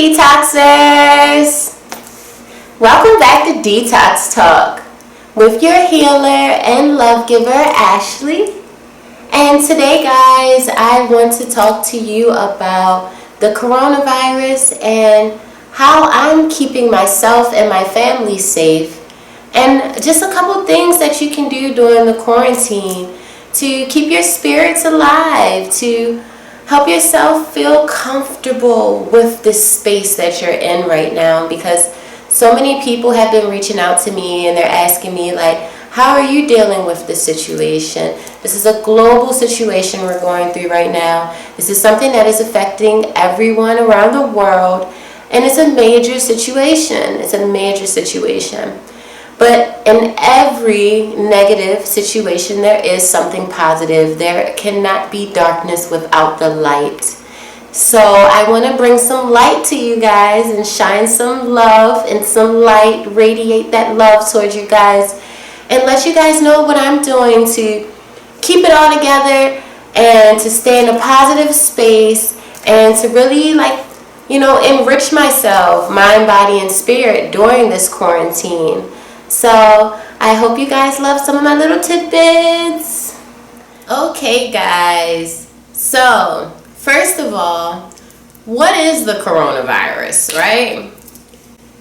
Detoxers! Welcome back to Detox Talk with your healer and love giver, Ashley. And today, guys, I want to talk to you about the coronavirus and how I'm keeping myself and my family safe, and just a couple things that you can do during the quarantine to keep your spirits alive, to help yourself feel comfortable with this space that you're in right now, because so many people have been reaching out to me and they're asking me, like, how are you dealing with this situation? This is a global situation we're going through right now. This is something that is affecting everyone around the world, and it's a major situation. It's a major situation. But in every negative situation, there is something positive. There cannot be darkness without the light. So I want to bring some light to you guys and shine some love and some light, radiate that love towards you guys, and let you guys know what I'm doing to keep it all together and to stay in a positive space and to really, enrich myself, mind, body, and spirit during this quarantine. So I hope you guys love some of my little tidbits. Okay, guys. So first of all, what is the coronavirus, right?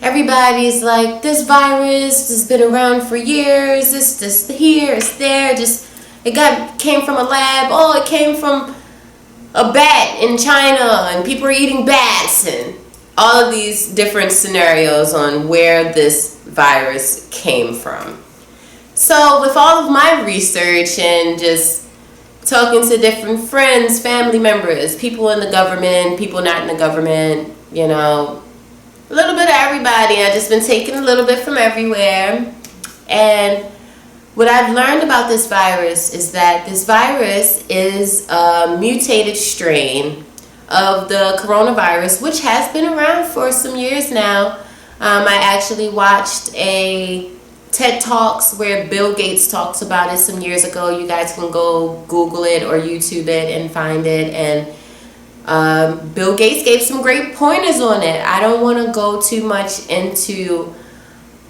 Everybody's like, this virus has been around for years. This here, it's there. Came from a lab. Oh, it came from a bat in China, and people are eating bats, and all of these different scenarios on where this virus came from. So with all of my research and just talking to different friends, family members, people in the government, people not in the government, a little bit of everybody, I've just been taking a little bit from everywhere. And what I've learned about this virus is that this virus is a mutated strain of the coronavirus, which has been around for some years now. I actually watched a TED Talks where Bill Gates talks about it some years ago. You guys can go Google it or YouTube it and find it. And Bill Gates gave some great pointers on it. I don't want to go too much into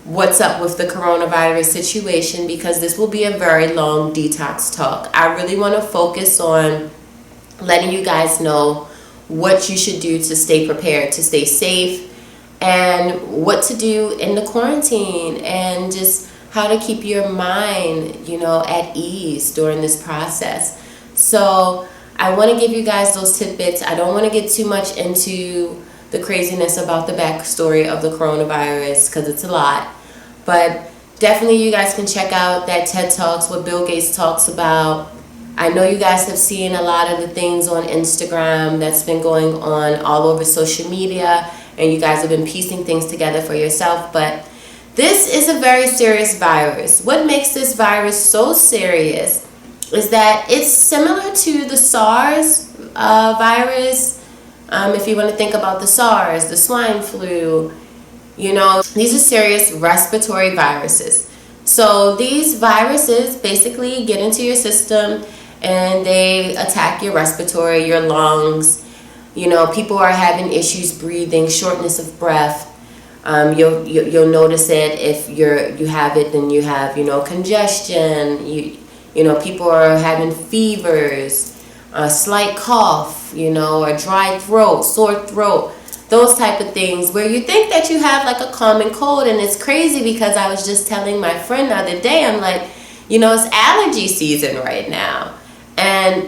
what's up with the coronavirus situation because this will be a very long detox talk. I really want to focus on letting you guys know what you should do to stay prepared, to stay safe, and what to do in the quarantine, and just how to keep your mind, at ease during this process. So I want to give you guys those tidbits. I don't want to get too much into the craziness about the backstory of the coronavirus because it's a lot. But definitely you guys can check out that TED Talks, what Bill Gates talks about. I know you guys have seen a lot of the things on Instagram that's been going on all over social media, and you guys have been piecing things together for yourself. But this is a very serious virus. What makes this virus so serious is that it's similar to the SARS virus. If you want to think about the SARS, the swine flu, these are serious respiratory viruses. So these viruses basically get into your system and they attack your respiratory, your lungs. People are having issues breathing, shortness of breath. You'll notice it if you have it, then you have congestion. People are having fevers, a slight cough, a dry throat, sore throat, those type of things where you think that you have like a common cold. And it's crazy because I was just telling my friend the other day, I'm like, it's allergy season right now. And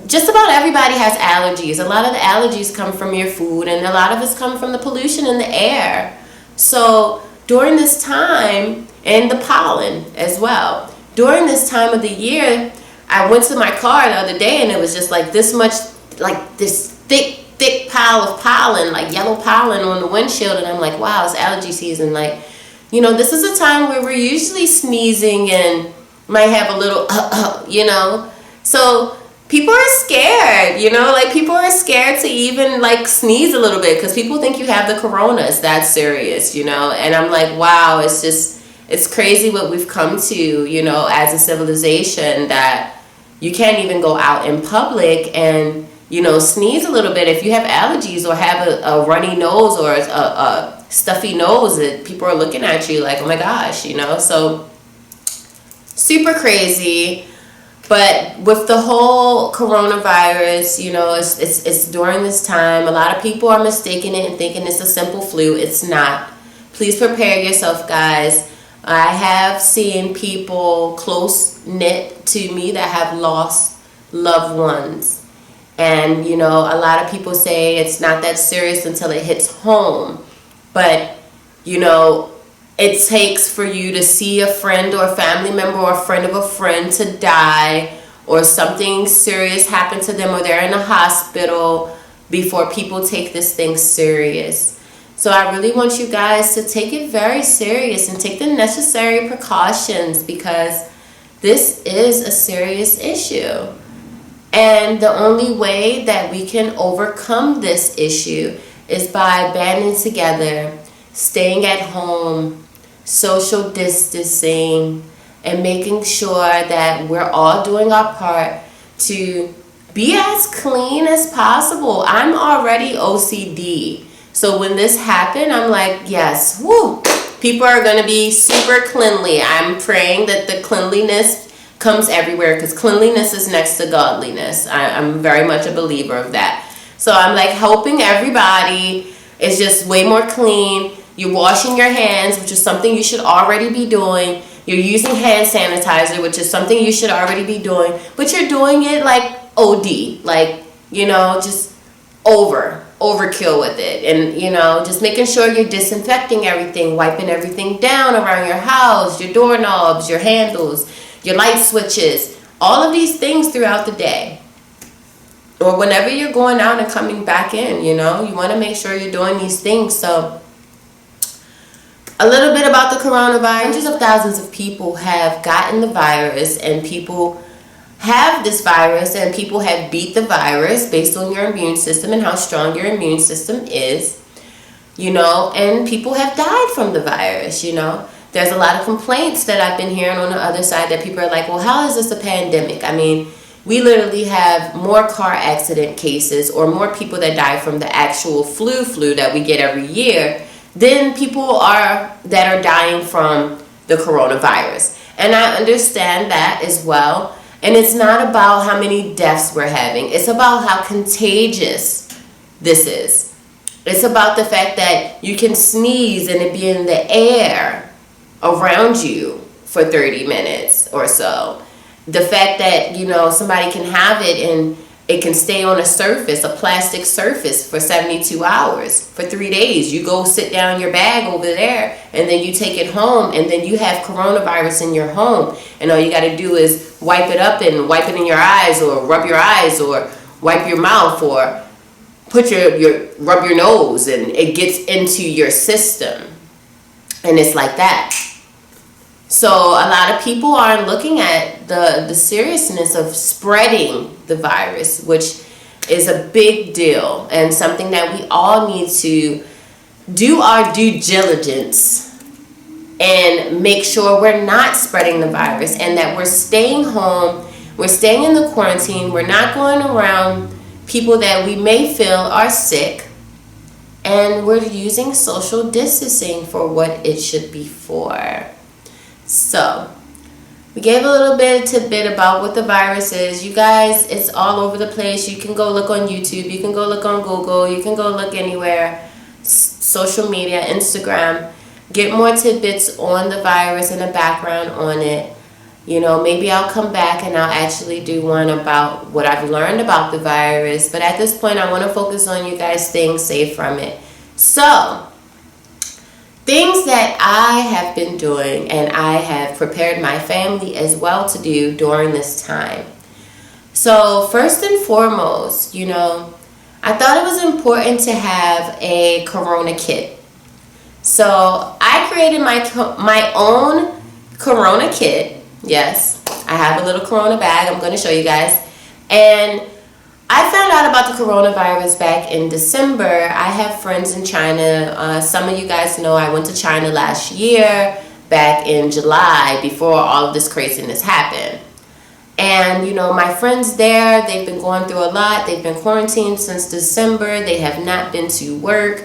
just about everybody has allergies. A lot of the allergies come from your food, and a lot of us come from the pollution in the air. So during this time, and the pollen as well, during this time of the year, I went to my car the other day and it was just like this much, like this thick pile of pollen, like yellow pollen on the windshield. And I'm like, wow, it's allergy season. This is a time where we're usually sneezing and might have a little, So people are scared, people are scared to even sneeze a little bit because people think you have the corona. It's that serious, and I'm like, wow, it's crazy what we've come to, as a civilization, that you can't even go out in public and sneeze a little bit, if you have allergies or have a runny nose or a stuffy nose, that people are looking at you like, oh my gosh, so super crazy. But with the whole coronavirus, it's during this time. A lot of people are mistaking it and thinking it's a simple flu. It's not. Please prepare yourself, guys. I have seen people close-knit to me that have lost loved ones. And, a lot of people say it's not that serious until it hits home. But, it takes for you to see a friend or a family member or a friend of a friend to die, or something serious happen to them, or they're in a hospital, before people take this thing serious. So I really want you guys to take it very serious and take the necessary precautions, because this is a serious issue. And the only way that we can overcome this issue is by banding together, staying at home, social distancing, and making sure that we're all doing our part to be as clean as possible. I'm already OCD. So when this happened, I'm like, yes, woo, people are going to be super cleanly. I'm praying that the cleanliness comes everywhere, because cleanliness is next to godliness. I'm very much a believer of that. So I'm like hoping everybody is just way more clean. You're washing your hands, which is something you should already be doing. You're using hand sanitizer, which is something you should already be doing. But you're doing it like OD, like, just overkill with it. And, just making sure you're disinfecting everything, wiping everything down around your house, your doorknobs, your handles, your light switches, all of these things throughout the day. Or whenever you're going out and coming back in, you want to make sure you're doing these things. So a little bit about the coronavirus. Hundreds of thousands of people have gotten the virus, and people have this virus, and people have beat the virus based on your immune system and how strong your immune system is, and people have died from the virus. There's a lot of complaints that I've been hearing on the other side that people are like, well, how is this a pandemic? I mean, we literally have more car accident cases or more people that die from the actual flu that we get every year than people that are dying from the coronavirus. And I understand that as well. And it's not about how many deaths we're having. It's about how contagious this is. It's about the fact that you can sneeze and it be in the air around you for 30 minutes or so. The fact that, somebody can have it and it can stay on a surface, a plastic surface, for 72 hours, for 3 days. You go sit down your bag over there, and then you take it home, and then you have coronavirus in your home. And all you got to do is wipe it up and wipe it in your eyes, or rub your eyes, or wipe your mouth, or put rub your nose, and it gets into your system. And it's like that. So a lot of people aren't looking at the seriousness of spreading the virus, which is a big deal and something that we all need to do our due diligence and make sure we're not spreading the virus, and that we're staying home, we're staying in the quarantine, we're not going around people that we may feel are sick, and we're using social distancing for what it should be for. So, we gave a little bit of tidbit about what the virus is. You guys, it's all over the place. You can go look on YouTube. You can go look on Google. You can go look anywhere. Social media, Instagram. Get more tidbits on the virus and the background on it. Maybe I'll come back and I'll actually do one about what I've learned about the virus. But at this point, I want to focus on you guys staying safe from it. So, things that I have been doing, and I have prepared my family as well to do during this time. So first and foremost, I thought it was important to have a Corona kit. So I created my own Corona kit. Yes, I have a little Corona bag. I'm going to show you guys. And I found out about the coronavirus back in December. I have friends in China. Some of you guys know I went to China last year, back in July, before all of this craziness happened. And And, you know, my friends there, they've been going through a lot. They've been quarantined since December. They have not been to work.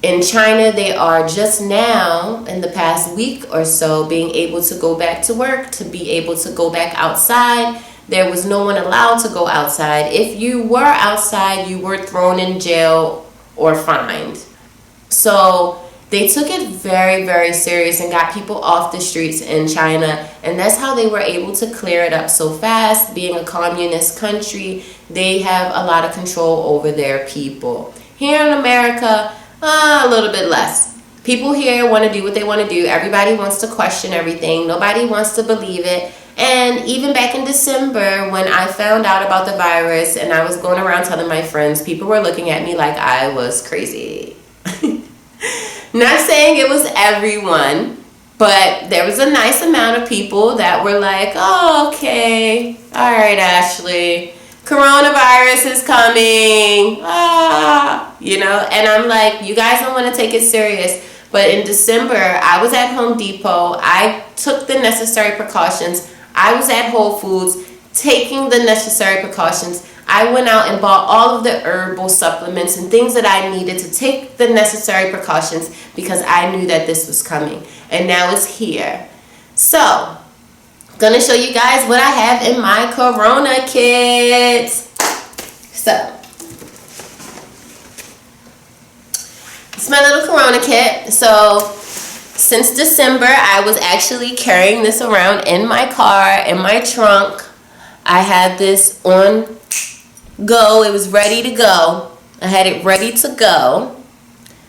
In China, they are just now, in the past week or so, being able to go back to work, to be able to go back outside. There was no one allowed to go outside. If you were outside, you were thrown in jail or fined. So they took it very, very serious and got people off the streets in China. And that's how they were able to clear it up so fast. Being a communist country, they have a lot of control over their people. Here in America, a little bit less. People here want to do what they want to do. Everybody wants to question everything. Nobody wants to believe it. And even back in December, when I found out about the virus and I was going around telling my friends, people were looking at me like I was crazy. Not saying it was everyone, but there was a nice amount of people that were like, oh, okay, all right, Ashley, coronavirus is coming, you know. And I'm like, you guys don't want to take it serious. But in December, I was at Home Depot. I took the necessary precautions. I was at Whole Foods taking the necessary precautions. I went out and bought all of the herbal supplements and things that I needed to take the necessary precautions because I knew that this was coming. And now it's here. So, I'm going to show you guys what I have in my Corona kit. So, it's my little Corona kit. So, since December, I was actually carrying this around in my car, in my trunk. I had this on go. It was ready to go. I had it ready to go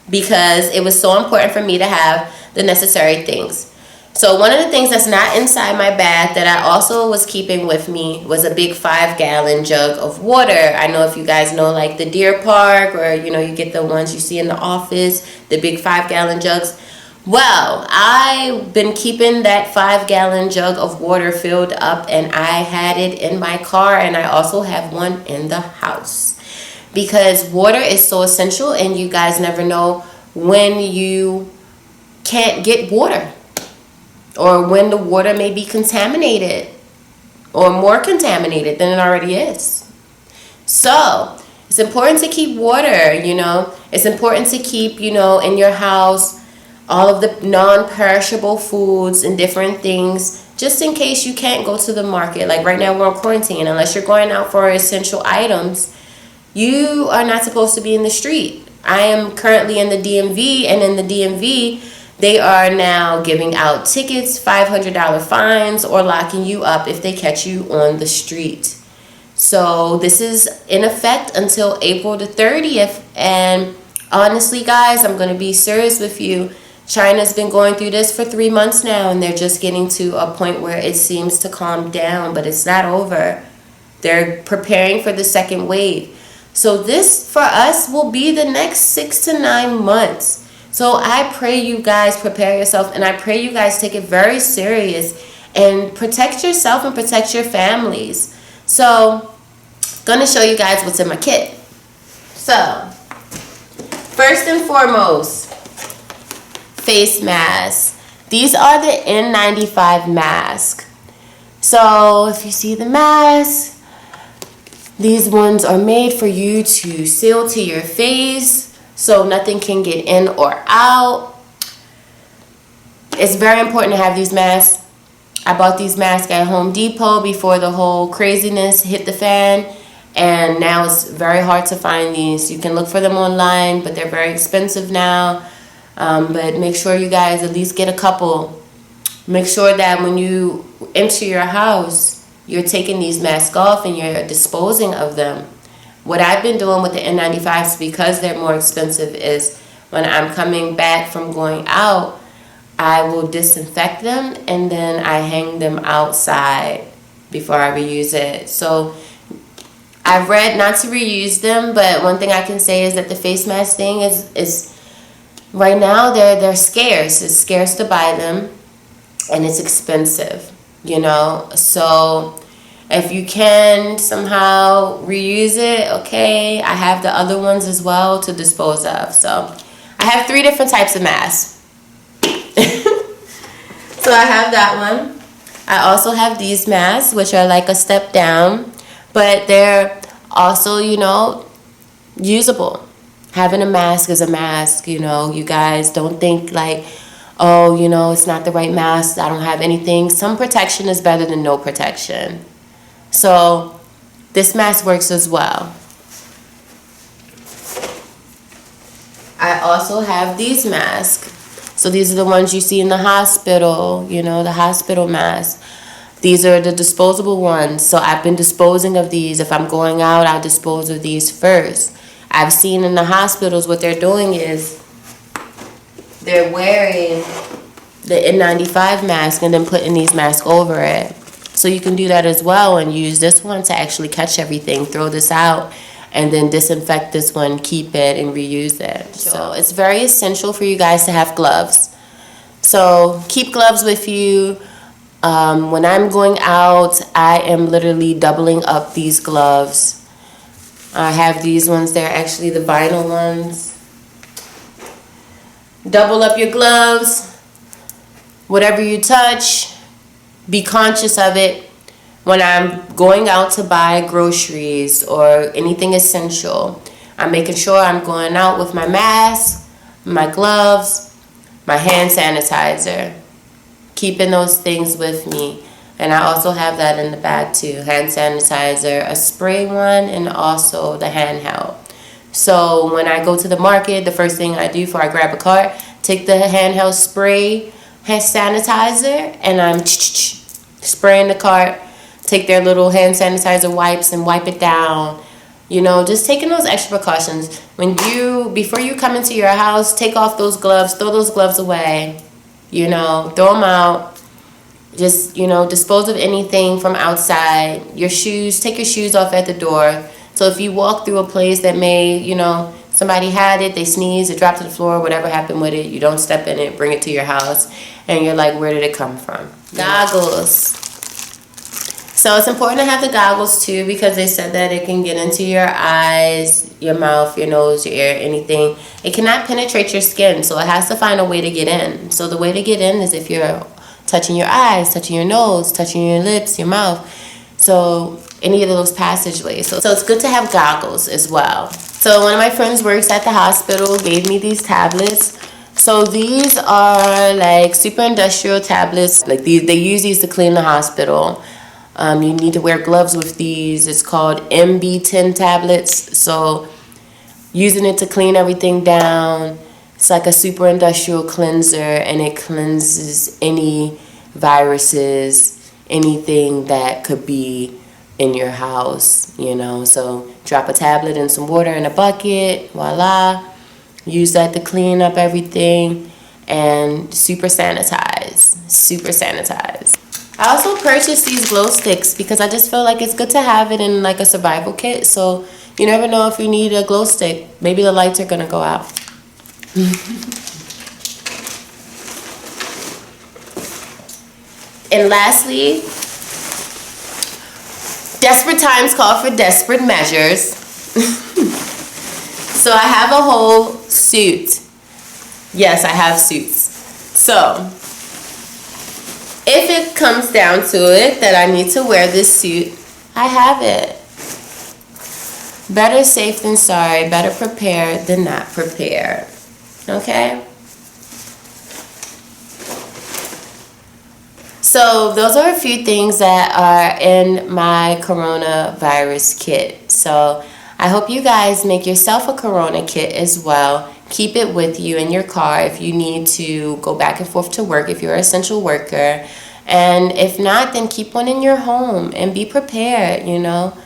because it was so important for me to have the necessary things. So one of the things that's not inside my bag that I also was keeping with me was a big 5-gallon jug of water. I know if you guys know, like the Deer Park, or you know, you get the ones you see in the office, the big 5-gallon jugs. Well, I've been keeping that 5-gallon jug of water filled up, and I had it in my car, and I also have one in the house because water is so essential, and you guys never know when you can't get water or when the water may be contaminated or more contaminated than it already is. So it's important to keep water, you know. It's important to keep, you know, in your house all of the non-perishable foods and different things, just in case you can't go to the market. Like right now we're on quarantine. Unless you're going out for essential items, you are not supposed to be in the street. I am currently in the DMV, and in the DMV, they are now giving out tickets, $500 fines, or locking you up if they catch you on the street. So this is in effect until April the 30th. And honestly, guys, I'm going to be serious with you. China's been going through this for 3 months now, and they're just getting to a point where it seems to calm down, but it's not over. They're preparing for the second wave. So this, for us, will be the next 6 to 9 months. So I pray you guys prepare yourself, and I pray you guys take it very serious and protect yourself and protect your families. So I'm going to show you guys what's in my kit. So first and foremost, face masks. These are the N95 masks. So if you see the mask, these ones are made for you to seal to your face so nothing can get in or out. It's very important to have these masks. I bought these masks at Home Depot before the whole craziness hit the fan, and now it's very hard to find these. You can look for them online, but they're very expensive now. But make sure you guys at least get a couple. Make sure that when you enter your house, you're taking these masks off and you're disposing of them. What I've been doing with the N95s, because they're more expensive, is when I'm coming back from going out, I will disinfect them and then I hang them outside before I reuse it. So I've read not to reuse them, but one thing I can say is that the face mask thing is right now they're scarce. It's scarce to buy them, and it's expensive, you know. So if you can somehow reuse it, okay. I have the other ones as well to dispose of. So I have 3 different types of masks. So I have that one. I also have these masks, which are like a step down, but they're also, you know, usable. Having a mask is a mask, you know. You guys don't think like, oh, you know, it's not the right mask, I don't have anything. Some protection is better than no protection. So this mask works as well. I also have these masks. So these are the ones you see in the hospital, you know, the hospital masks. These are the disposable ones. So I've been disposing of these. If I'm going out, I'll dispose of these first. I've seen in the hospitals what they're doing is they're wearing the N95 mask and then putting these masks over it. So you can do that as well and use this one to actually catch everything, throw this out, and then disinfect this one, keep it, and reuse it. So it's very essential for you guys to have gloves. So keep gloves with you. When I'm going out, I am literally doubling up these gloves. I have these ones, they're actually the vinyl ones. Double up your gloves. Whatever you touch, be conscious of it. When I'm going out to buy groceries or anything essential, I'm making sure I'm going out with my mask, my gloves, my hand sanitizer. Keeping those things with me. And I also have that in the bag too. Hand sanitizer, a spray one, and also the handheld. So when I go to the market, the first thing I do before I grab a cart, take the handheld spray, hand sanitizer, and I'm spraying the cart. Take their little hand sanitizer wipes and wipe it down. You know, just taking those extra precautions. Before you come into your house, take off those gloves, throw those gloves away. You know, throw them out. Just, you know, dispose of anything from outside. Your shoes, take your shoes off at the door. So if you walk through a place that may, you know, somebody had it, they sneezed, it dropped to the floor, whatever happened with it, you don't step in it, bring it to your house, and you're like, where did it come from? Goggles. So it's important to have the goggles too, because they said that it can get into your eyes, your mouth, your nose, your ear, anything. It cannot penetrate your skin, so it has to find a way to get in. So the way to get in is if you're touching your eyes, touching your nose, touching your lips, your mouth. So any of those passageways. So it's good to have goggles as well. So one of my friends works at the hospital, gave me these tablets. So these are like super industrial tablets. Like they use these to clean the hospital. You need to wear gloves with these. It's called MB10 tablets. So using it to clean everything down. It's like a super industrial cleanser, and it cleanses any viruses, anything that could be in your house, you know. So drop a tablet in some water in a bucket, voila. Use that to clean up everything, and super sanitize. I also purchased these glow sticks because I just feel like it's good to have it in like a survival kit. So you never know if you need a glow stick. Maybe the lights are gonna go out. And lastly, desperate times call for desperate measures. So I have a whole suit. Yes, I have suits. So if it comes down to it that I need to wear this suit, I have it. Better safe than sorry. Better prepared than not prepared. Okay? So those are a few things that are in my coronavirus kit. So I hope you guys make yourself a corona kit as well. Keep it with you in your car if you need to go back and forth to work, if you're an essential worker. And if not, then keep one in your home and be prepared, you know.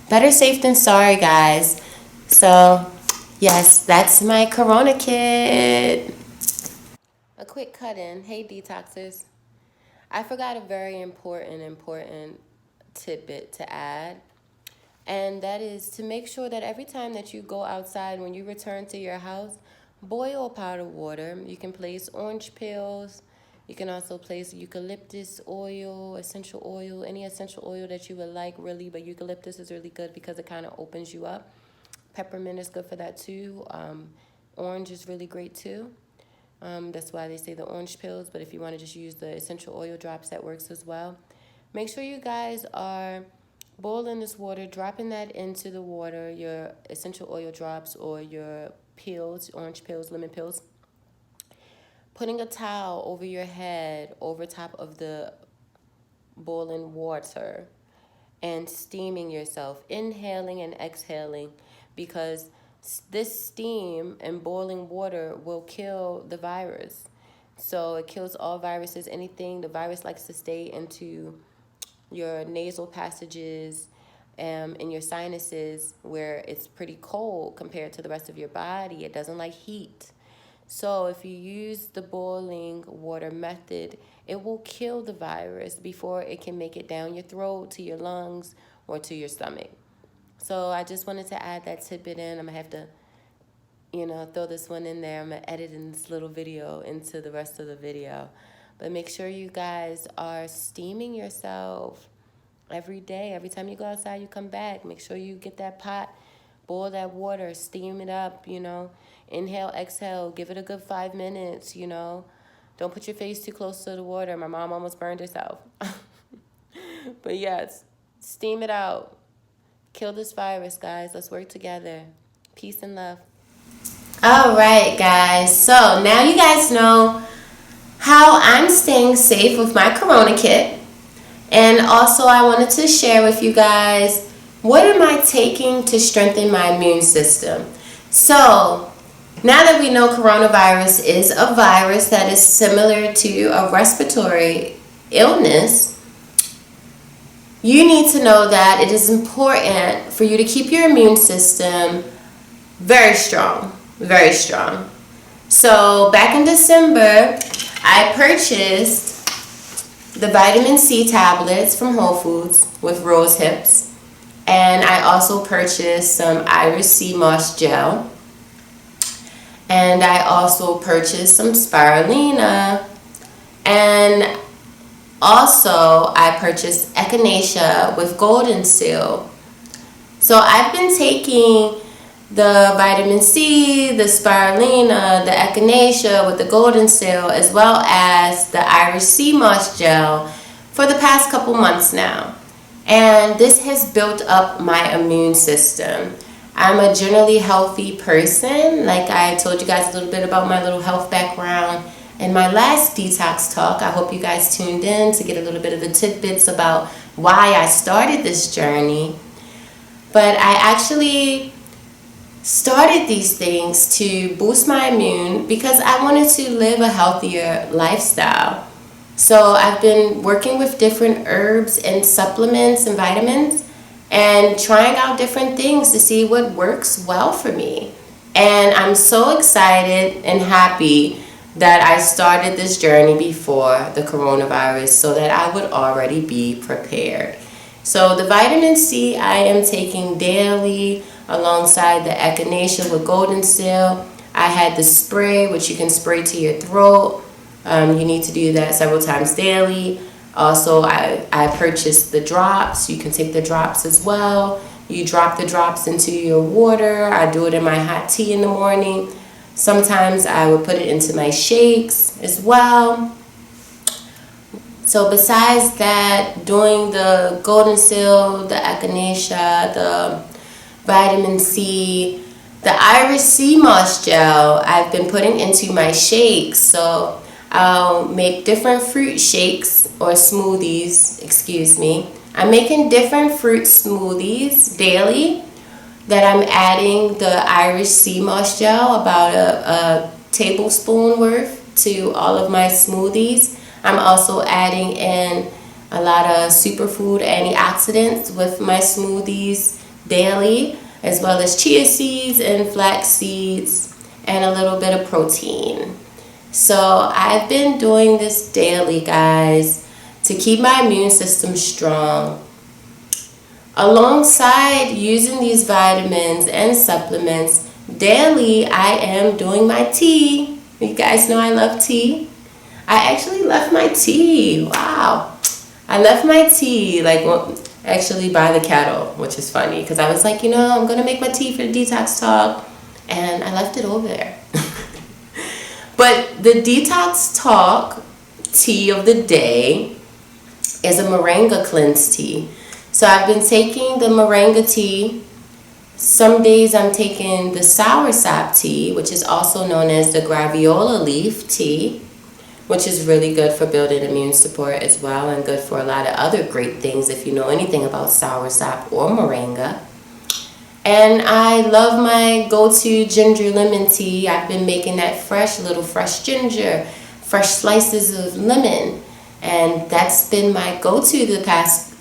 Better safe than sorry, guys. So, yes, that's my corona kit. A quick cut in. Hey, detoxers. I forgot a very important tidbit to add. And that is to make sure that every time that you go outside, when you return to your house, boil powdered water. You can place orange peels. You can also place eucalyptus oil, essential oil, any essential oil that you would like, really. But eucalyptus is really good because it kind of opens you up. Peppermint is good for that too. Orange is really great too. That's why they say the orange pills, but if you want to just use the essential oil drops, that works as well. Make sure you guys are boiling this water, dropping that into the water, your essential oil drops or your pills, orange pills, lemon pills. Putting a towel over your head, over top of the boiling water, and steaming yourself, inhaling and exhaling, because this steam and boiling water will kill the virus. So it kills all viruses, anything. The virus likes to stay into your nasal passages, in your sinuses where it's pretty cold compared to the rest of your body. It doesn't like heat. So if you use the boiling water method, it will kill the virus before it can make it down your throat to your lungs or to your stomach. So I just wanted to add that tidbit in. I'm going to have to, throw this one in there. I'm going to edit in this little video into the rest of the video. But make sure you guys are steaming yourself every day. Every time you go outside, you come back. Make sure you get that pot, boil that water, steam it up, Inhale, exhale, give it a good 5 minutes, Don't put your face too close to the water. My mom almost burned herself. But yes, steam it out. Kill this virus, guys. Let's work together. Peace and love. All right, guys. So now you guys know how I'm staying safe with my Corona kit. And also I wanted to share with you guys, what am I taking to strengthen my immune system? So now that we know coronavirus is a virus that is similar to a respiratory illness, you need to know that it is important for you to keep your immune system very strong, very strong. So back in December, I purchased the vitamin C tablets from Whole Foods with rose hips. And I also purchased some Irish sea moss gel. And I also purchased some spirulina. And also I purchased echinacea with golden seal. So I've been taking the vitamin C, the spirulina, the echinacea with the golden seal, as well as the Irish sea moss gel for the past couple months now. And this has built up my immune system. I'm a generally healthy person. Like I told you guys a little bit about my little health background in my last detox talk. I hope you guys tuned in to get a little bit of the tidbits about why I started this journey. But I actually started these things to boost my immune because I wanted to live a healthier lifestyle. So I've been working with different herbs and supplements and vitamins and trying out different things to see what works well for me. And I'm so excited and happy that I started this journey before the coronavirus so that I would already be prepared. So the vitamin C I am taking daily alongside the echinacea with golden seal. I had the spray, which you can spray to your throat. You need to do that several times daily. Also, I purchased the drops. You can take the drops as well. You drop the drops into your water. I do it in my hot tea in the morning. Sometimes I would put it into my shakes as well. So besides that, doing the golden seal, the echinacea, the vitamin C, the Irish sea moss gel, I've been putting into my shakes. So I'll make different fruit shakes or smoothies, I'm making different fruit smoothies daily that I'm adding the Irish sea moss gel, about a tablespoon worth, to all of my smoothies. I'm also adding in a lot of superfood antioxidants with my smoothies daily, as well as chia seeds and flax seeds and a little bit of protein. So I've been doing this daily, guys, to keep my immune system strong. Alongside using these vitamins and supplements, daily I am doing my tea. You guys know I love tea. I actually left my tea. Wow. I left my tea actually by the kettle, which is funny because I was like, I'm going to make my tea for the detox talk, and I left it over there. But But the detox talk tea of the day is a moringa cleanse tea. So I've been taking the moringa tea. Some days I'm taking the soursop tea, which is also known as the graviola leaf tea, which is really good for building immune support as well, and good for a lot of other great things if you know anything about soursop or moringa. And I love my go-to ginger lemon tea. I've been making that fresh ginger, fresh slices of lemon, and that's been my go-to the past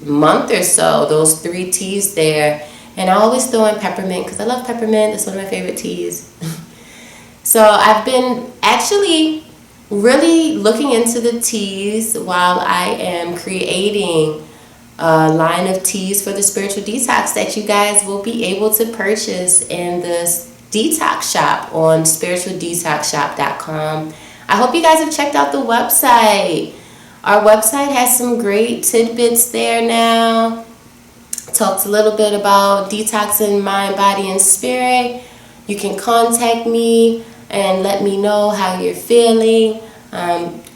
month or so, those 3 teas there. And I always throw in peppermint because I love peppermint. It's one of my favorite teas. So I've been actually really looking into the teas while I am creating a line of teas for the spiritual detox that you guys will be able to purchase in the detox shop on spiritualdetoxshop.com. I hope you guys have checked out the website. Our website has some great tidbits there now. Talked a little bit about detoxing mind, body, and spirit. You can contact me and let me know how you're feeling.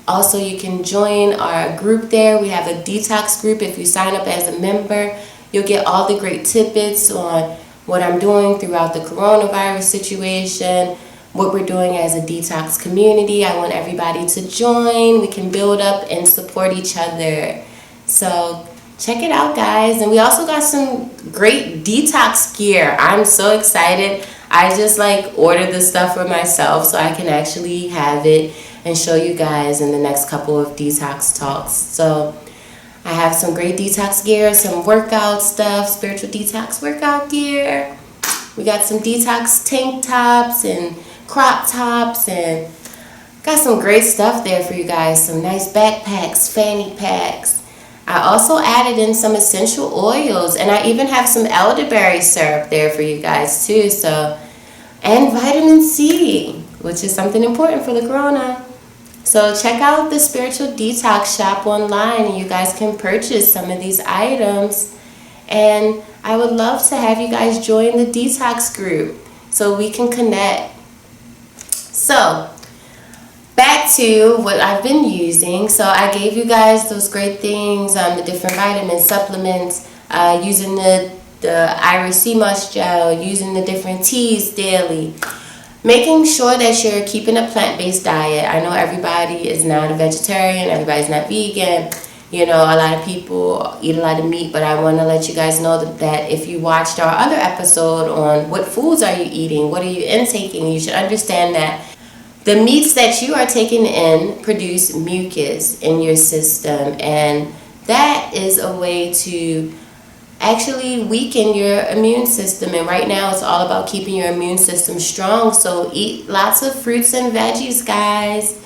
Also, you can join our group there. We have a detox group. If you sign up as a member, you'll get all the great tidbits on what I'm doing throughout the coronavirus situation, what we're doing as a detox community. I want everybody to join. We can build up and support each other. So check it out, guys. And we also got some great detox gear. I'm so excited. I just ordered the stuff for myself so I can actually have it and show you guys in the next couple of detox talks. So I have some great detox gear, some workout stuff, spiritual detox workout gear. We got some detox tank tops and crop tops, and got some great stuff there for you guys. Some nice backpacks, fanny packs. I also added in some essential oils, and I even have some elderberry syrup there for you guys too. So, and vitamin C, which is something important for the corona. So check out the Spiritual Detox shop online, and you guys can purchase some of these items. And I would love to have you guys join the detox group so we can connect. So back to what I've been using. So I gave you guys those great things, the different vitamins, supplements, using the Iris Sea Moss gel, using the different teas daily. Making sure that you're keeping a plant-based diet. I know everybody is not a vegetarian, everybody's not vegan. You know, a lot of people eat a lot of meat, but I want to let you guys know that if you watched our other episode on what foods are you eating, what are you intaking, you should understand that the meats that you are taking in produce mucus in your system, and that is a way to actually weaken your immune system. And right now it's all about keeping your immune system strong. So eat lots of fruits and veggies, guys.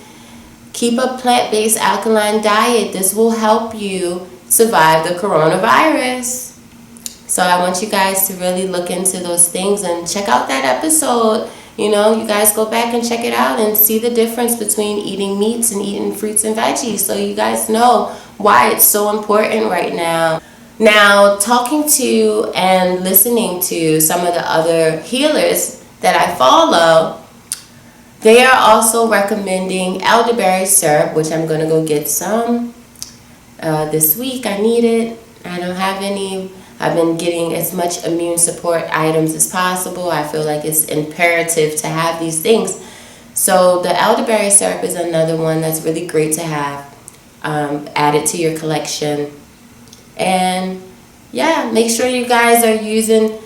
Keep a plant-based alkaline diet. This will help you survive the coronavirus. So I want you guys to really look into those things and check out that episode. You know, you guys go back and check it out and see the difference between eating meats and eating fruits and veggies, so you guys know why it's so important right now. Now, talking to and listening to some of the other healers that I follow, they are also recommending elderberry syrup, which I'm going to go get some this week. I need it. I don't have any. I've been getting as much immune support items as possible. I feel like it's imperative to have these things. So the elderberry syrup is another one that's really great to have added to your collection. And yeah, make sure you guys are using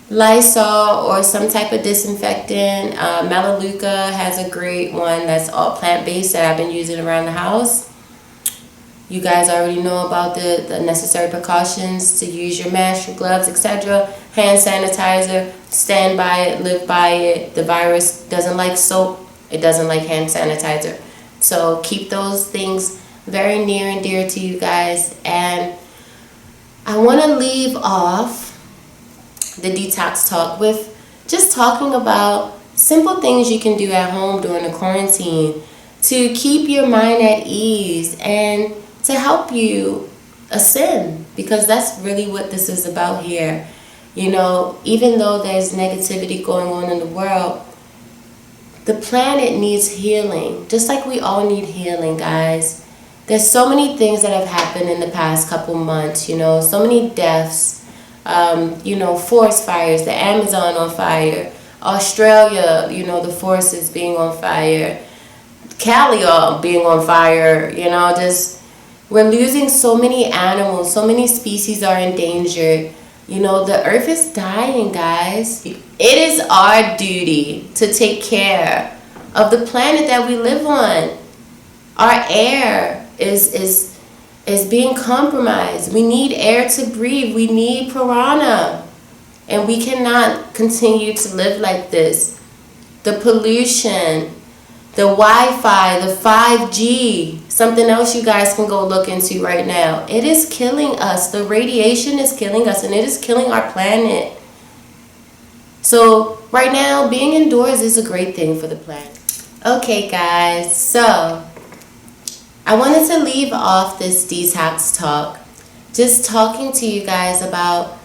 Lysol or some type of disinfectant. Melaleuca has a great one that's all plant-based that I've been using around the house. You guys already know about the necessary precautions to use your mask, your gloves, etc. Hand sanitizer, stand by it, live by it. The virus doesn't like soap. It doesn't like hand sanitizer. So keep those things very near and dear to you guys. And I want to leave off the detox talk with just talking about simple things you can do at home during the quarantine to keep your mind at ease and to help you ascend, because that's really what this is about here. You know, even though there's negativity going on in the world, The planet needs healing, just like we all need healing, guys. There's so many things that have happened in the past couple months, you know, so many deaths, you know, forest fires, the Amazon on fire, Australia, you know, the forests being on fire, Cali being on fire, you know, just we're losing so many animals, so many species are endangered. You know, the earth is dying, guys. It is our duty to take care of the planet that we live on. Our air is being compromised. We need air to breathe. We need piranha. And we cannot continue to live like this. The pollution, the Wi-Fi, the 5G, something else you guys can go look into right now. It is killing us. The radiation is killing us, and it is killing our planet. So right now, being indoors is a great thing for the planet. Okay, guys, so I wanted to leave off this detox talk just talking to you guys about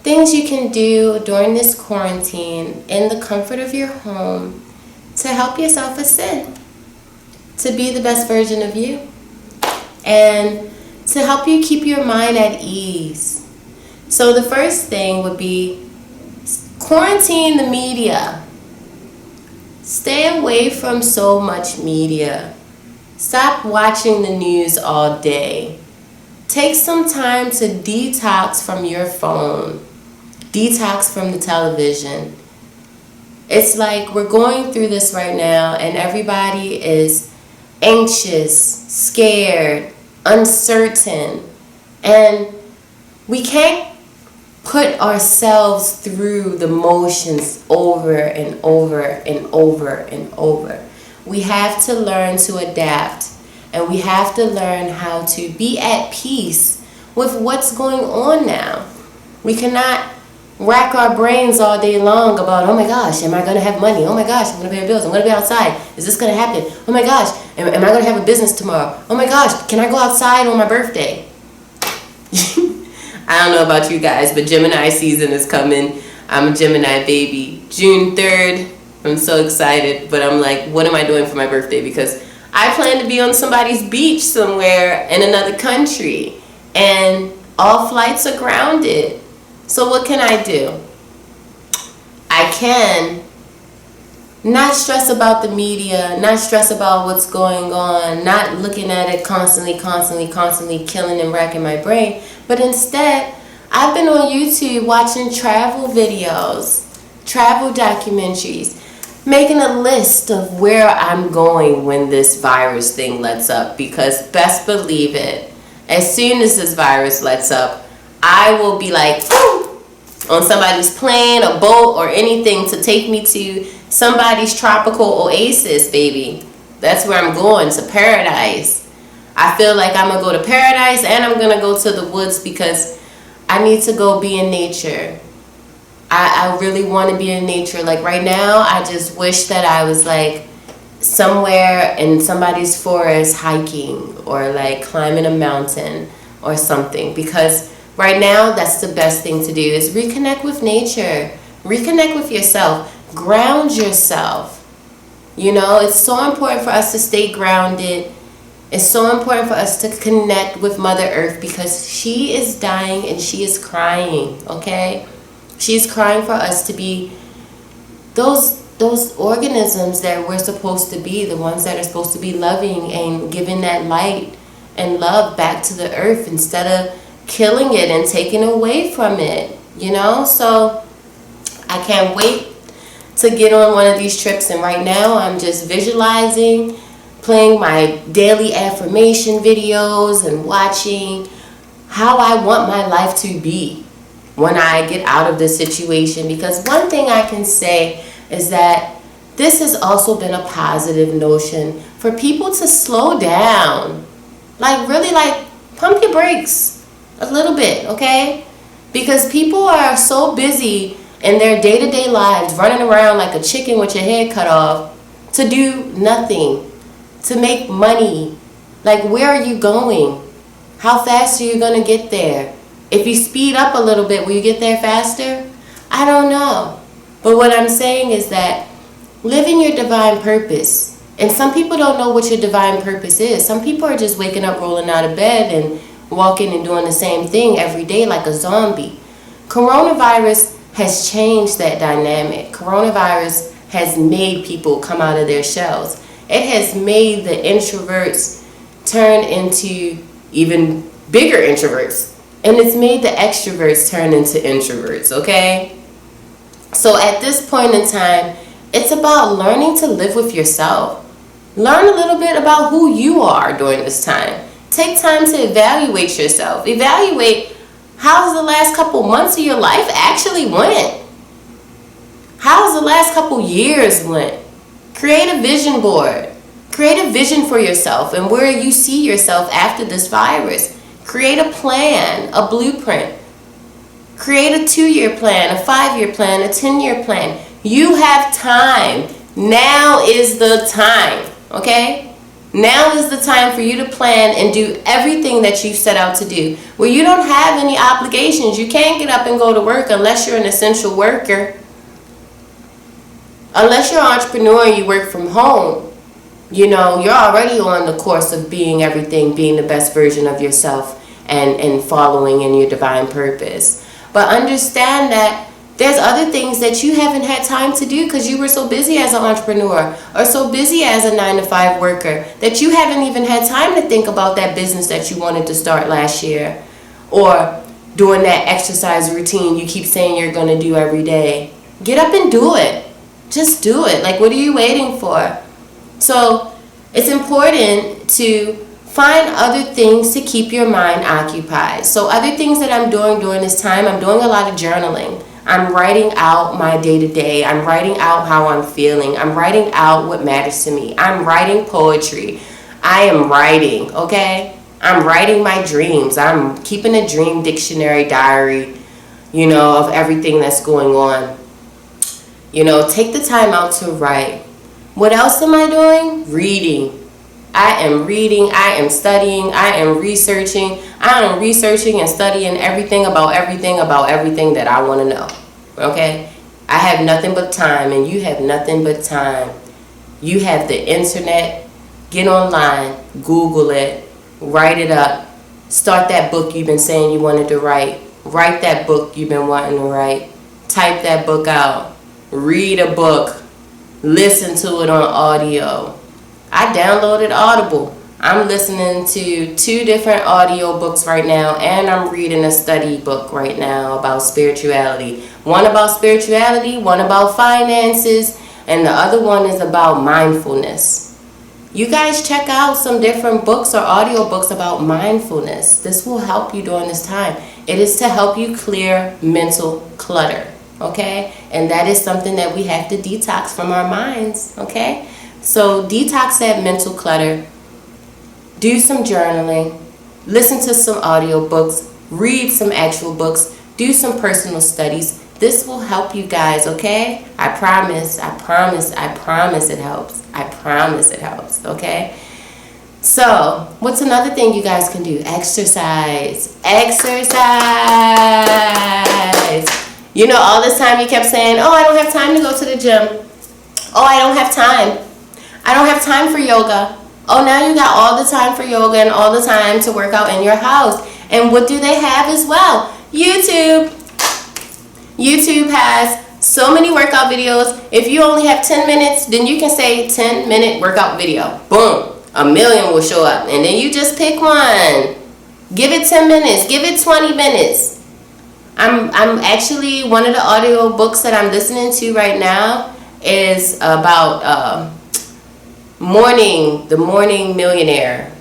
things you can do during this quarantine in the comfort of your home to help yourself ascend, to be the best version of you, and to help you keep your mind at ease. So the first thing would be quarantine the media. Stay away from so much media. Stop watching the news all day. Take some time to detox from your phone. Detox from the television. It's like we're going through this right now and everybody is anxious, scared, uncertain. And we can't put ourselves through the motions over and over and over and over. We have to learn to adapt, and we have to learn how to be at peace with what's going on now. We cannot rack our brains all day long about, oh my gosh, am I going to have money? Oh my gosh, I'm going to pay bills. I'm going to be outside. Is this going to happen? Oh my gosh, am I going to have a business tomorrow? Oh my gosh, can I go outside on my birthday? I don't know about you guys, but Gemini season is coming. I'm a Gemini baby. June 3rd, I'm so excited. But I'm like, what am I doing for my birthday? Because I plan to be on somebody's beach somewhere in another country. And all flights are grounded. So what can I do? I can not stress about the media, not stress about what's going on, not looking at it constantly killing and wrecking my brain. But instead, I've been on YouTube watching travel videos, travel documentaries, making a list of where I'm going when this virus thing lets up. Because best believe it, as soon as this virus lets up, I will be like, on somebody's plane, a boat, or anything to take me to somebody's tropical oasis, baby. That's where I'm going, to paradise. I feel like I'm going to go to paradise and I'm going to go to the woods because I need to go be in nature. I really want to be in nature. Like right now, I just wish that I was like somewhere in somebody's forest hiking or like climbing a mountain or something, because right now, that's the best thing to do is reconnect with nature. Reconnect with yourself. Ground yourself. You know, it's so important for us to stay grounded. It's so important for us to connect with Mother Earth because she is dying and she is crying, okay? She is crying for us to be those organisms that we're supposed to be, the ones that are supposed to be loving and giving that light and love back to the earth instead of killing it and taking away from it, you know? So I can't wait to get on one of these trips, and right now I'm just visualizing, playing my daily affirmation videos and watching how I want my life to be when I get out of this situation. Because one thing I can say is that this has also been a positive notion for people to slow down, like really like pump your brakes a little bit, okay? Because people are so busy in their day-to-day lives running around like a chicken with your head cut off to do nothing, to make money. Like, where are you going? How fast are you going to get there? If you speed up a little bit, will you get there faster? I don't know. But what I'm saying is that Living your divine purpose. And some people don't know what your divine purpose is. Some people are just waking up, rolling out of bed, and walking and doing the same thing every day like a zombie. Coronavirus has changed that dynamic. Coronavirus has made people come out of their shells. It has made the introverts turn into even bigger introverts. And it's made the extroverts turn into introverts, okay? So at this point in time, it's about learning to live with yourself. Learn a little bit about who you are during this time. Take time to evaluate yourself. Evaluate how's the last couple months of your life actually went. How's the last couple years went? Create a vision board. Create a vision for yourself and where you see yourself after this virus. Create a plan, a blueprint. Create a 2-year plan, a 5-year plan, a 10-year plan. You have time. Now is the time, okay? Now is the time for you to plan and do everything that you set out to do. Well, you don't have any obligations. You can't get up and go to work unless you're an essential worker. Unless you're an entrepreneur and you work from home. You know, you're already on the course of being everything, being the best version of yourself and following in your divine purpose. But understand that there's other things that you haven't had time to do because you were so busy as an entrepreneur or so busy as a 9-to-5 worker that you haven't even had time to think about that business that you wanted to start last year, or doing that exercise routine you keep saying you're going to do every day. Get up and do it. Just do it. Like, what are you waiting for? So it's important to find other things to keep your mind occupied. So other things that I'm doing during this time, I'm doing a lot of journaling. I'm writing out my day-to-day. I'm writing out how I'm feeling. I'm writing out what matters to me. I'm writing poetry. I am writing, okay? I'm writing my dreams. I'm keeping a dream dictionary diary, you know, of everything that's going on. You know, take the time out to write. What else am I doing? Reading. I am reading. I am studying. I am researching. I am researching and studying everything about everything that I want to know. Okay? I have nothing but time, and you have nothing but time. You have the internet. Get online. Google it. Write it up. Start that book you've been saying you wanted to write. Write that book you've been wanting to write. Type that book out. Read a book. Listen to it on audio. I downloaded Audible. I'm listening to 2 different audio books right now, and I'm reading a study book right now about spirituality. One about spirituality, one about finances, and the other one is about mindfulness. You guys check out some different books or audio books about mindfulness. This will help you during this time. It is to help you clear mental clutter. Okay, and that is something that we have to detox from our minds. Okay, so detox that mental clutter. Do some journaling. Listen to some audio books. Read some actual books. Do some personal studies. This will help you guys. Okay, I promise. I promise. I promise it helps. I promise it helps. Okay. So, what's another thing you guys can do? Exercise. Exercise. You know, all this time you kept saying, oh, I don't have time to go to the gym. Oh, I don't have time. I don't have time for yoga. Oh, now you got all the time for yoga and all the time to work out in your house. And what do they have as well? YouTube. YouTube has so many workout videos. If you only have 10 minutes, then you can say 10-minute workout video. Boom. 1 million will show up. And then you just pick one. Give it 10 minutes. Give it 20 minutes. I'm actually, one of the audio books that I'm listening to right now is about the morning millionaire.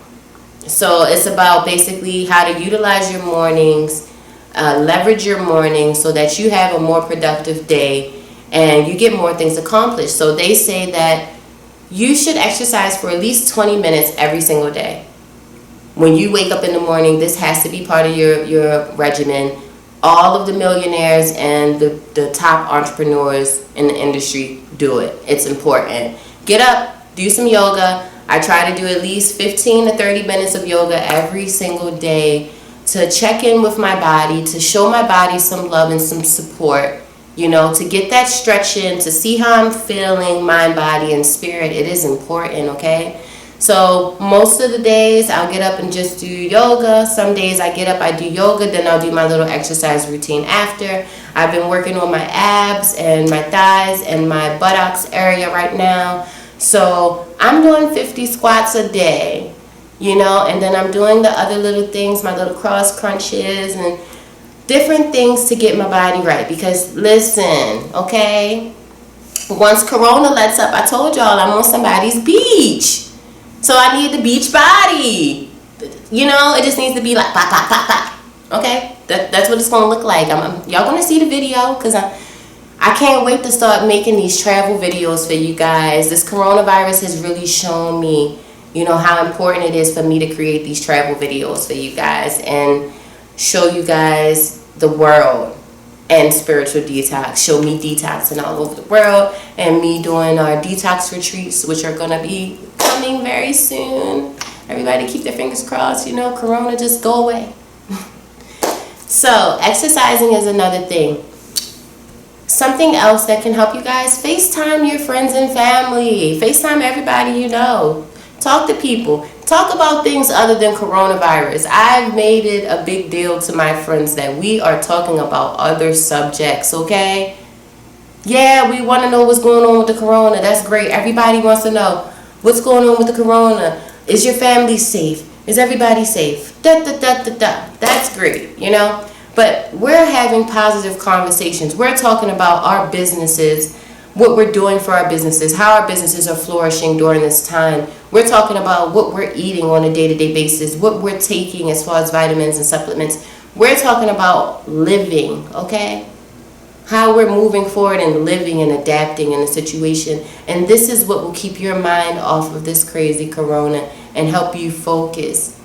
So it's about basically how to utilize your mornings, leverage your mornings so that you have a more productive day and you get more things accomplished. So they say that you should exercise for at least 20 minutes every single day. When you wake up in the morning, this has to be part of your regimen. All of the millionaires and the top entrepreneurs in the industry do it. It's important. Get up, do some yoga. I try to do at least 15 to 30 minutes of yoga every single day to check in with my body, to show my body some love and some support, You know, to get that stretch in, to see how I'm feeling, mind, body, and spirit. It is important, okay? So most of the days I'll get up and just do yoga. Some days I get up, I do yoga, then I'll do my little exercise routine after. I've been working on my abs and my thighs and my buttocks area right now. So I'm doing 50 squats a day, you know, and then I'm doing the other little things, my little cross crunches and different things to get my body right. Because listen, okay, once Corona lets up, I told y'all I'm on somebody's beach. So I need the beach body. You know, it just needs to be like pop, pop, pop, pop. Okay? That's what it's going to look like. Y'all going to see the video because I can't wait to start making these travel videos for you guys. This coronavirus has really shown me, you know, how important it is for me to create these travel videos for you guys and show you guys the world and spiritual detox. Show me detoxing all over the world and me doing our detox retreats, which are going to be coming very soon. Everybody keep their fingers crossed, you know, Corona just go away. So exercising is another thing. Something else that can help you guys, FaceTime your friends and family. FaceTime everybody you know. Talk to people. Talk about things other than coronavirus. I've made it a big deal to my friends that we are talking about other subjects, okay? Yeah, we want to know what's going on with the corona. That's great. Everybody wants to know what's going on with the corona. Is your family safe? Is everybody safe? Da, da, da, da, da. That's great, you know? But we're having positive conversations. We're talking about our businesses, what we're doing for our businesses, how our businesses are flourishing during this time. We're talking about what we're eating on a day-to-day basis, what we're taking as far as vitamins and supplements. We're talking about living, okay? How we're moving forward and living and adapting in a situation. And this is what will keep your mind off of this crazy corona and help you focus.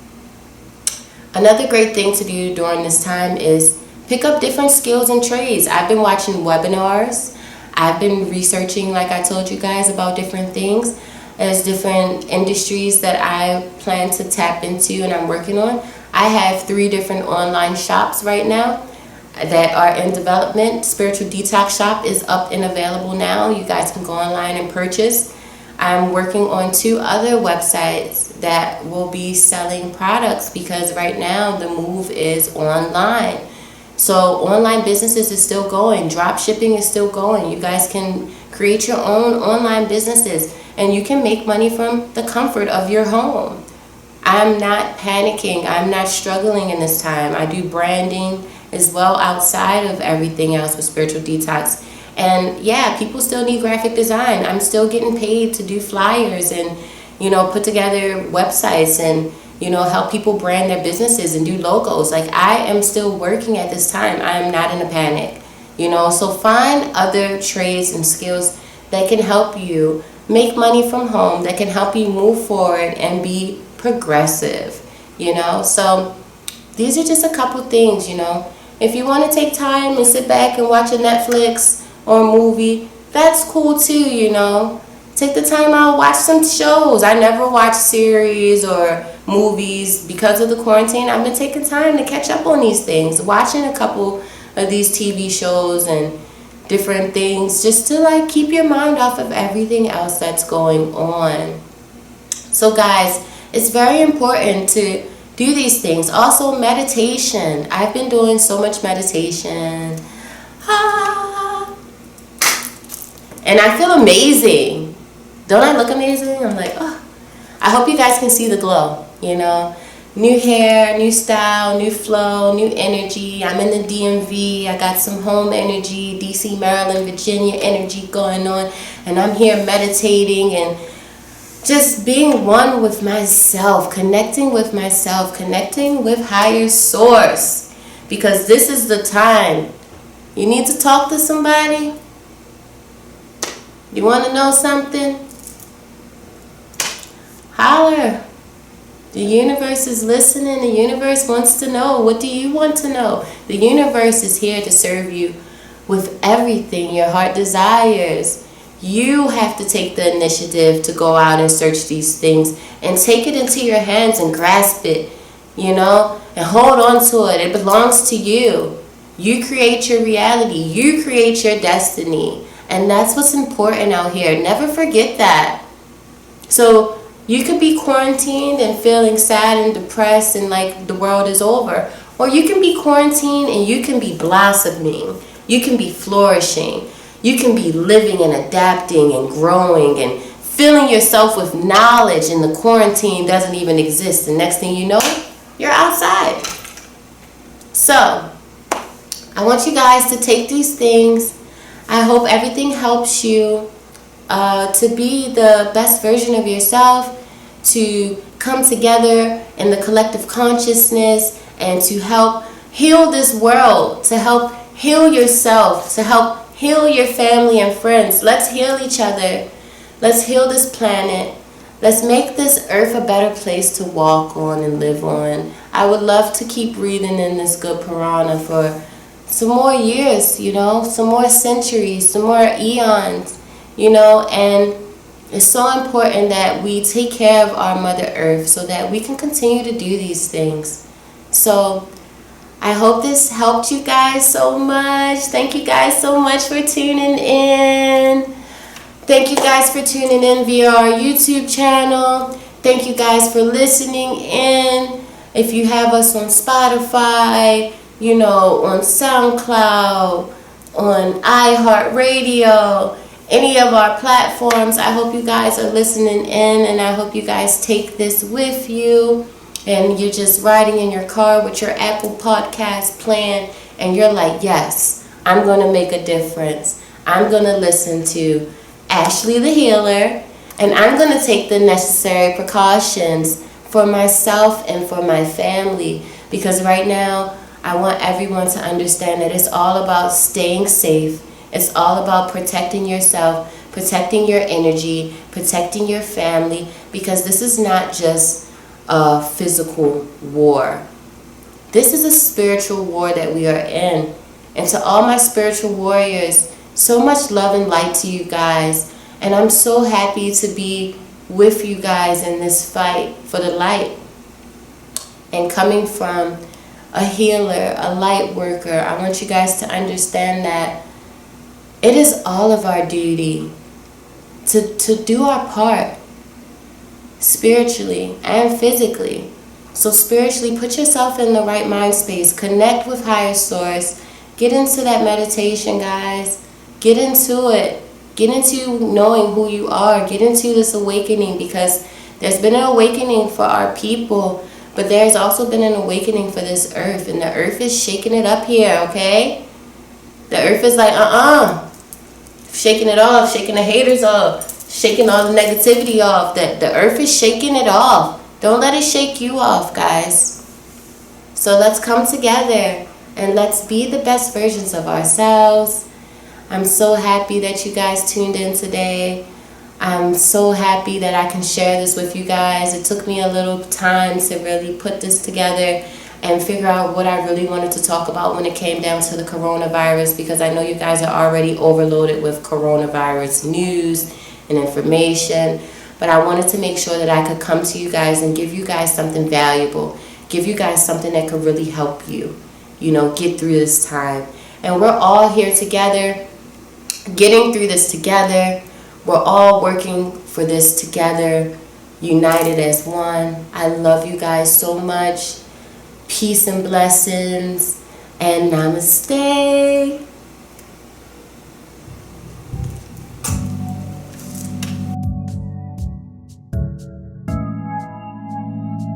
Another great thing to do during this time is pick up different skills and trades. I've been watching webinars. I've been researching, like I told you guys, about different things. There's different industries that I plan to tap into and I'm working on. I have 3 different online shops right now that are in development. Spiritual Detox Shop is up and available now. You guys can go online and purchase. I'm working on 2 other websites that will be selling products because right now the move is online. So online businesses is still going. Drop shipping is still going. You guys can create your own online businesses and you can make money from the comfort of your home. I'm not panicking. I'm not struggling in this time. I do branding as well outside of everything else with Spiritual Detox. And yeah, people still need graphic design. I'm still getting paid to do flyers and, you know, put together websites and, you know, help people brand their businesses and do logos. Like, I am still working at this time. I am not in a panic, you know. So find other trades and skills that can help you make money from home, that can help you move forward and be progressive, you know. So these are just a couple things, you know. If you want to take time and sit back and watch a Netflix or a movie, that's cool too, you know. Take the time out, watch some shows. I never watch series or movies because of the quarantine. I've been taking time to catch up on these things, watching a couple of these TV shows and different things just to like keep your mind off of everything else that's going on. So guys, it's very important to do these things. Also meditation. I've been doing so much meditation. And I feel amazing. Don't I look amazing? I'm like, oh. I hope you guys can see the glow, you know. New hair, new style, new flow, new energy. I'm in the DMV. I got some home energy, DC, Maryland, Virginia energy going on. And I'm here meditating and just being one with myself, connecting with higher source. Because this is the time. You need to talk to somebody. You want to know something? Holler. The universe is listening. The universe wants to know. What do you want to know? The universe is here to serve you with everything your heart desires. You have to take the initiative to go out and search these things and take it into your hands and grasp it, you know, and hold on to it. It belongs to you. You create your reality. You create your destiny. And that's what's important out here. Never forget that. So you could be quarantined and feeling sad and depressed and like the world is over. Or you can be quarantined and you can be blossoming. You can be flourishing. You can be living and adapting and growing and filling yourself with knowledge, and the quarantine doesn't even exist. The next thing you know, you're outside. So I want you guys to take these things. I hope everything helps you to be the best version of yourself, to come together in the collective consciousness, and to help heal this world, to help heal yourself, to help heal your family and friends. Let's heal each other. Let's heal this planet. Let's make this earth a better place to walk on and live on. I would love to keep breathing in this good piranha for some more years, you know, some more centuries, some more eons, you know, and it's so important that we take care of our Mother Earth so that we can continue to do these things. So I hope this helped you guys so much. Thank you guys so much for tuning in. Thank you guys for tuning in via our YouTube channel. Thank you guys for listening in. If you have us on Spotify, you know, on SoundCloud, on iHeartRadio, any of our platforms, I hope you guys are listening in, and I hope you guys take this with you and you're just riding in your car with your Apple Podcast playing and you're like, yes, I'm going to make a difference. I'm going to listen to Ashley the Healer, and I'm going to take the necessary precautions for myself and for my family, because right now I want everyone to understand that it's all about staying safe. It's all about protecting yourself, protecting your energy, protecting your family, because this is not just a physical war. This is a spiritual war that we are in. And to all my spiritual warriors, so much love and light to you guys. And I'm so happy to be with you guys in this fight for the light. And coming from a healer, a light worker, I want you guys to understand that it is all of our duty to do our part, spiritually and physically. So spiritually, put yourself in the right mind space. Connect with higher source. Get into that meditation, guys. Get into it. Get into knowing who you are. Get into this awakening, because there's been an awakening for our people, but there's also been an awakening for this earth, and the earth is shaking it up here, okay? The earth is like, shaking it off, shaking the haters off, shaking all the negativity off. The earth is shaking it off. Don't let it shake you off, guys. So let's come together and let's be the best versions of ourselves. I'm so happy that you guys tuned in today. I'm so happy that I can share this with you guys. It took me a little time to really put this together and figure out what I really wanted to talk about when it came down to the coronavirus, because I know you guys are already overloaded with coronavirus news and information. But I wanted to make sure that I could come to you guys and give you guys something valuable, give you guys something that could really help you, you know, get through this time. And we're all here together, getting through this together. We're all working for this together, united as one. I love you guys so much. Peace and blessings, and namaste.